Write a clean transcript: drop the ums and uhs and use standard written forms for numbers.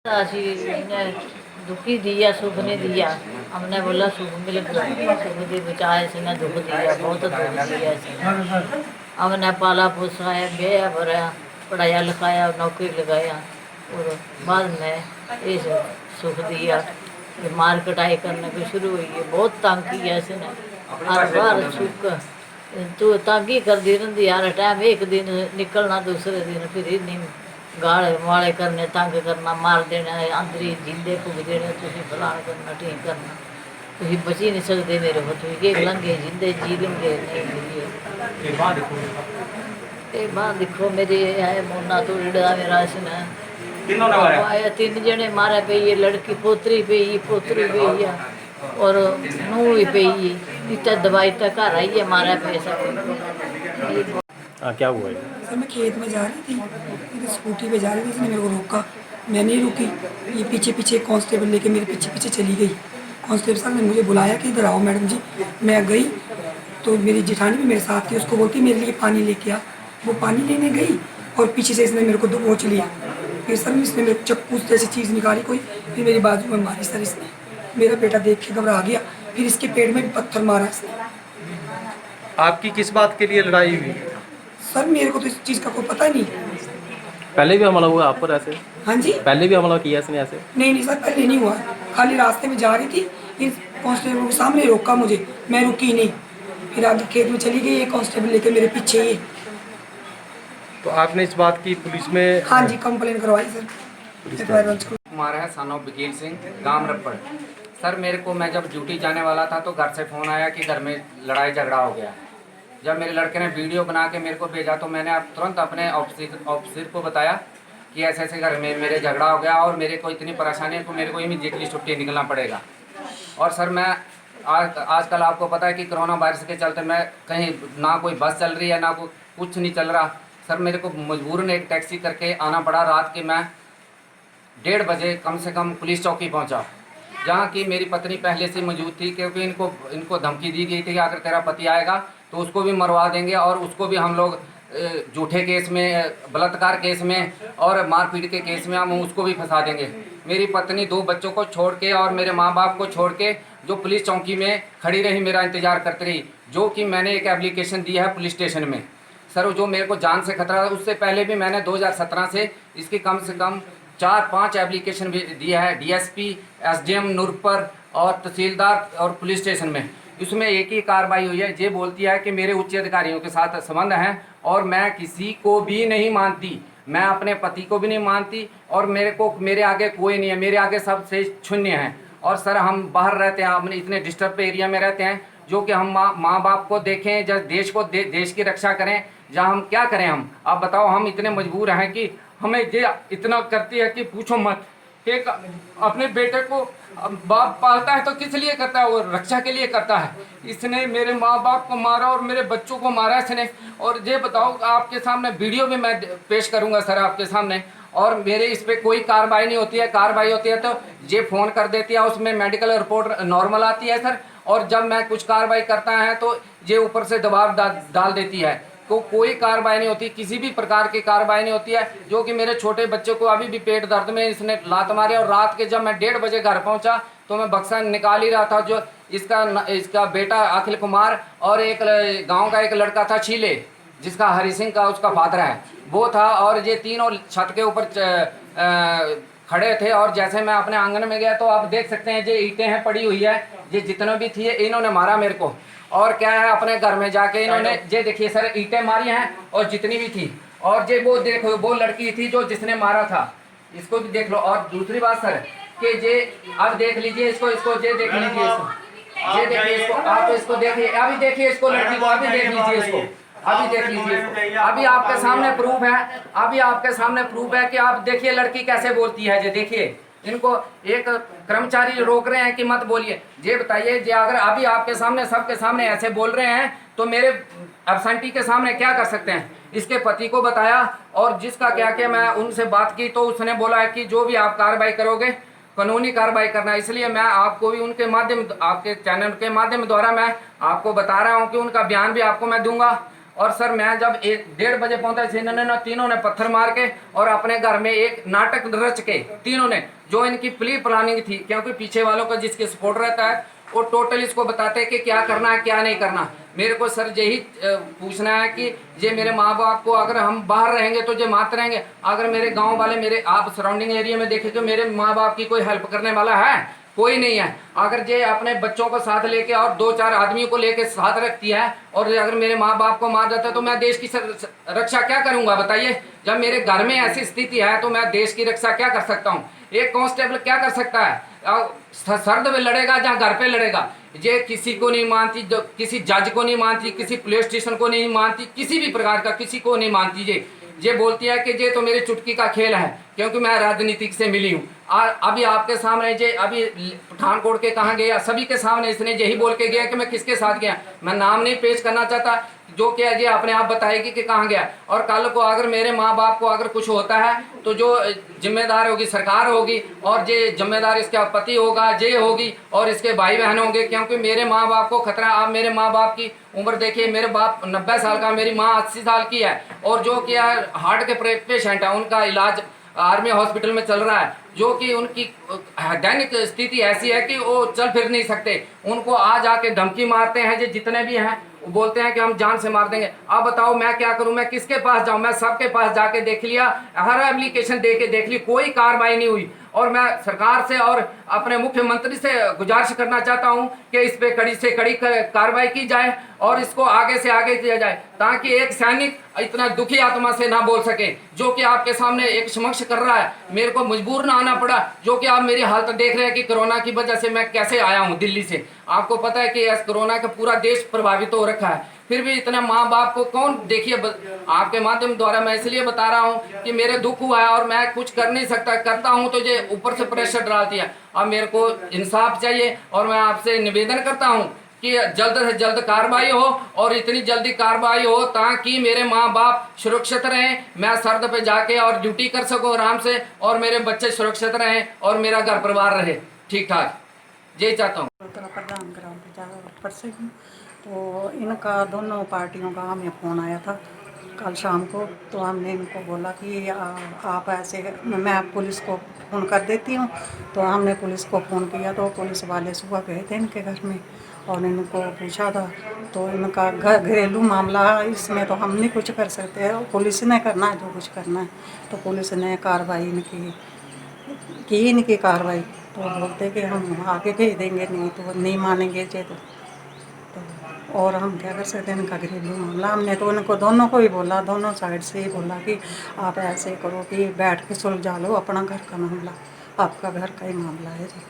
ने दुखी दिया सुख नहीं दिया। हमने बोला सुख मिल गया, सुख दी बचाए इसने दुख दिया, बहुत दुख दिया इसने। हमने पाला पोसाया, ब्याह भराया, पढ़ाया लिखाया, नौकरी लगाया और बाद में इस सुख दिया। ये मार कटाई करने की शुरू हुई है, बहुत तंग किया इसने। हर बार सुख तू तंग ही कर दी रही हर टाइम, एक दिन निकलना दूसरे दिन फिर ही नहीं गाले वाले करने, तंग करना, मार देना, अंदरी जिंदे फूक देने, तुम फलान करना, ठीक करना, तुम बची नहीं सकते मेरे को, तुम एक लंघे जिंदे जी लेंगे नहीं जिए। ये बात देखो मेरी है मोना तोड़ा मेरा इसने आया, 3 जने मारे पे, ये लड़की पोतरी पे, ये पोतरी पे और नूह ही पे, इतना दवाई तक घर आई है मारा पैसा। क्या हुआ है? सर मैं खेत में जा रही थी, मेरी स्कूटी पे जा रही थी, इसने मेरे को रोका, मैं नहीं रुकी, ये पीछे पीछे कांस्टेबल लेके मेरे पीछे पीछे चली गई। कांस्टेबल साहब ने मुझे बुलाया कि इधर आओ मैडम जी। मैं गई तो मेरी जेठानी भी मेरे साथ थी, उसको बोलती मेरे लिए पानी लेके आ। वो पानी लेने गई और पीछे से इसने मेरे को दबोच लिया। फिर सर इसने मेरे को चक्कू जैसी चीज़ निकाली कोई, फिर मेरी बाजू में मारी सर इसने। मेरा बेटा देख के घबरा गया, फिर इसके पेट में भी पत्थर मारा इसने। आपकी किस बात के लिए लड़ाई हुई? सर मेरे को तो इस चीज़ का कोई पता नहीं। पहले भी हमला हुआ आप पर ऐसे? हाँ जी, पहले भी हमला किया इसने ऐसे? नहीं सर पहले नहीं हुआ, खाली रास्ते में जा रही थी, फिर कांस्टेबल के सामने रोका मुझे, मैं रुकी नहीं, फिर आगे खेत में चली गई, ये कांस्टेबल लेके मेरे पीछे ही। तो आपने इस बात की पुलिस में? हाँ जी, कंप्लेन करवाई सर। हमारा है सन ऑफ वकील सिंह, गांव रप्पड़। सर मेरे को, मैं जब ड्यूटी जाने वाला था तो घर से फ़ोन आया कि घर में लड़ाई झगड़ा हो गया। जब मेरे लड़के ने वीडियो बना के मेरे को भेजा तो मैंने तुरंत अपने ऑफिसर को बताया कि ऐसे ऐसे घर में मेरे झगड़ा हो गया और मेरे को इतनी परेशानी है तो मेरे को इमीडिएटली छुट्टी निकलना पड़ेगा। और सर मैं आजकल आपको पता है कि कोरोना वायरस के चलते मैं कहीं ना कोई बस चल रही है ना कोई कुछ नहीं चल रहा। सर मेरे को मजबूरन एक टैक्सी करके आना पड़ा। रात के मैं 1:30 बजे कम से कम पुलिस चौकी पहुंचा, जहां की मेरी पत्नी पहले से मौजूद थी, क्योंकि इनको धमकी दी गई थी कि अगर तेरा पति आएगा तो उसको भी मरवा देंगे और उसको भी हम लोग झूठे केस में, बलात्कार केस में और मारपीट के केस में हम उसको भी फंसा देंगे। मेरी पत्नी 2 बच्चों को छोड़ के और मेरे माँ बाप को छोड़ के जो पुलिस चौकी में खड़ी रही, मेरा इंतजार करती रही, जो कि मैंने एक एप्लीकेशन दी है पुलिस स्टेशन में। सर जो मेरे को जान से खतरा था, उससे पहले भी मैंने 2017 से इसकी कम से कम 4-5 एप्लीकेशन भी दिया है डीएसपी, एसडीएम नूरपुर और तहसीलदार और पुलिस स्टेशन में। इसमें एक ही कार्रवाई हुई है, ये बोलती है कि मेरे उच्च अधिकारियों के साथ संबंध हैं और मैं किसी को भी नहीं मानती, मैं अपने पति को भी नहीं मानती और मेरे आगे कोई नहीं है, मेरे आगे सब से शून्य हैं। और सर हम बाहर रहते हैं, अपने इतने डिस्टर्ब एरिया में रहते हैं, जो कि हम माँ बाप को देखें, जब देश को देश की रक्षा करें, जहाँ हम क्या करें। हम आप बताओ, हम इतने मजबूर हैं कि हमें ये इतना करती है कि पूछो मत। एक अपने बेटे को बाप पालता है तो किस लिए करता है? वो रक्षा के लिए करता है। इसने मेरे माँ बाप को मारा और मेरे बच्चों को मारा इसने। और ये बताओ, आपके सामने वीडियो भी मैं पेश करूंगा सर आपके सामने, और मेरे इस पर कोई कार्रवाई नहीं होती है। कार्रवाई होती है तो ये फ़ोन कर देती है, उसमें मेडिकल रिपोर्ट नॉर्मल आती है सर, और जब मैं कुछ कार्रवाई करता है तो ये ऊपर से दबाव डाल देती है। तो कोई कार्रवाई नहीं होती, किसी भी प्रकार की कार्रवाई नहीं होती है। जो कि मेरे छोटे बच्चे को अभी भी पेट दर्द में इसने लात मारी। और रात के जब मैं 1:30 बजे घर पहुंचा तो मैं बक्सा निकाल ही रहा था, जो इसका बेटा अखिल कुमार और एक गांव का एक लड़का था शीले, जिसका हरि सिंह का उसका फादर है, वो था। और ये तीनों छत के ऊपर खड़े थे। और जैसे मैं अपने आंगन में गया तो आप देख सकते हैं ये ईंटें हैं पड़ी हुई है, ये जितने भी थी इन्होंने मारा मेरे को। और क्या है, अपने घर में जाके इन्होंने ये देखिए सर ईंटें मारी हैं और जितनी भी थी। और ये वो देखो, वो लड़की थी जो जिसने मारा था, इसको भी देख लो। और दूसरी बात सर कि ये अब देख लीजिए इसको ये देख लीजिए इसको, ये देखिए इसको, आप इसको देखिए, अभी देखिए इसको, लड़की को अभी देख लीजिए इसको, अभी देख लीजिए इसको, अभी आपके सामने प्रूफ है, अभी आपके सामने प्रूफ है कि आप देखिए लड़की कैसे बोलती है। ये देखिए, इनको एक कर्मचारी रोक रहे हैं कि मत बोलिए। ये बताइए, ये अगर अभी आपके सामने सबके सामने ऐसे बोल रहे हैं तो मेरे एब्सेंटी के सामने क्या कर सकते हैं? इसके पति को बताया और जिसका क्या क्या मैं उनसे बात की तो उसने बोला है कि जो भी आप कार्रवाई करोगे कानूनी कार्रवाई करना। इसलिए मैं आपको भी उनके माध्यम, आपके चैनल के माध्यम द्वारा मैं आपको बता रहा हूं कि उनका बयान भी आपको मैं दूंगा। और सर मैं जब 1-1:30 बजे पहुंचा, इन्होंने ना तीनों ने पत्थर मार के और अपने घर में एक नाटक रच के तीनों ने, जो इनकी प्री प्लानिंग थी, क्योंकि पीछे वालों का जिसके सपोर्ट रहता है वो टोटल इसको बताते हैं कि क्या करना है क्या नहीं करना। मेरे को सर यही पूछना है कि ये मेरे माँ बाप को, अगर हम बाहर रहेंगे तो ये मारते रहेंगे, अगर मेरे गांव वाले, मेरे आप सराउंडिंग एरिया में देखें तो मेरे माँ बाप की कोई हेल्प करने वाला है? कोई नहीं है। अगर ये अपने बच्चों को साथ लेके और 2-4 आदमियों को लेके साथ रखती है और अगर मेरे माँ बाप को मार जाता है तो मैं देश की रक्षा क्या करूंगा बताइए? जब मेरे घर में ऐसी स्थिति है तो मैं देश की रक्षा क्या कर सकता हूँ? एक कांस्टेबल क्या कर सकता है? सर्द में लड़ेगा जहाँ घर पे लड़ेगा। ये किसी को नहीं मानती, जो किसी जज को नहीं मानती, किसी पुलिस स्टेशन को नहीं मानती, किसी भी प्रकार का किसी को नहीं मानती। ये बोलती है कि ये तो मेरी चुटकी का खेल है क्योंकि मैं राजनीतिक से मिली हूँ। अभी आपके सामने ये अभी पठानकोट के कहाँ गया, सभी के सामने इसने यही बोल के गया कि मैं किसके साथ गया। मैं नाम नहीं पेश करना चाहता, जो क्या ये अपने आप बताएगी कि कहाँ गया। और कल को अगर मेरे माँ बाप को अगर कुछ होता है तो जो जिम्मेदार होगी सरकार होगी, और ये जिम्मेदार इसका पति होगा, ये होगी, और इसके भाई बहन होंगे, क्योंकि मेरे माँ बाप को खतरा। आप मेरे माँ बाप की उम्र देखिए, मेरे बाप 90 साल का, मेरी माँ 80 साल की है, और जो क्या हार्ट के पेशेंट है उनका इलाज आर्मी हॉस्पिटल में चल रहा है, जो कि उनकी दैनिक स्थिति ऐसी है कि वो चल फिर नहीं सकते। उनको आ जाके धमकी मारते हैं, जो जितने भी हैं वो बोलते हैं कि हम जान से मार देंगे। अब बताओ मैं क्या करूं, मैं किसके पास जाऊं? मैं सबके पास जाके देख लिया, हर एप्लीकेशन दे के देख ली, कोई कार्रवाई नहीं हुई। और मैं सरकार से और अपने मुख्यमंत्री से गुजारिश करना चाहता हूं कि इस पे कड़ी से कड़ी कार्रवाई की जाए और इसको आगे से आगे किया जाए, ताकि एक सैनिक इतना दुखी आत्मा से ना बोल सके, जो कि आपके सामने एक समक्ष कर रहा है। मेरे को मजबूर ना आना पड़ा, जो कि आप मेरी हालत देख रहे हैं कि कोरोना की वजह से मैं कैसे आया हूं दिल्ली से। आपको पता है कि इस कोरोना का पूरा देश प्रभावित हो रखा है, फिर भी इतना माँ बाप को कौन देखिए। आपके माध्यम द्वारा मैं इसलिए बता रहा हूँ कि मेरे दुख हुआ है और मैं कुछ कर नहीं सकता, करता हूँ तो ये ऊपर से प्रेशर डालती है। अब मेरे को इंसाफ चाहिए और मैं आपसे निवेदन करता हूँ कि जल्द से जल्द कार्रवाई हो, और इतनी जल्दी कार्रवाई हो ताकि मेरे माँ बाप सुरक्षित रहें, मैं सर्द पे जाके और ड्यूटी कर सकूँ आराम से, और मेरे बच्चे सुरक्षित रहें और मेरा घर परिवार रहे ठीक ठाक। यही चाहता हूँ। उत्तरा प्रधान ग्राम पंचायत पर से हूँ। तो इनका दोनों पार्टियों का हमें फ़ोन आया था कल शाम को। तो हमने इनको बोला कि आप ऐसे, मैं पुलिस को फ़ोन कर देती हूँ। तो हमने पुलिस को फ़ोन किया तो पुलिस वाले सुबह गए थे इनके घर में और इनको पूछा था। तो इनका घरेलू मामला है, इसमें तो हम नहीं कुछ कर सकते, पुलिस ने करना है जो कुछ करना है। तो पुलिस ने कार्रवाई इनकी कार्रवाई। तो बोलते कि हम आगे भेज देंगे, नहीं तो नहीं मानेंगे तो और हम क्या कर सकते हैं। इनका घरेलू मामला, हमने तो उनको दोनों को ही बोला, दोनों साइड से ही बोला कि आप ऐसे करो कि बैठ के सुलझा लो अपना घर का मामला, आपका घर का ही मामला है जी।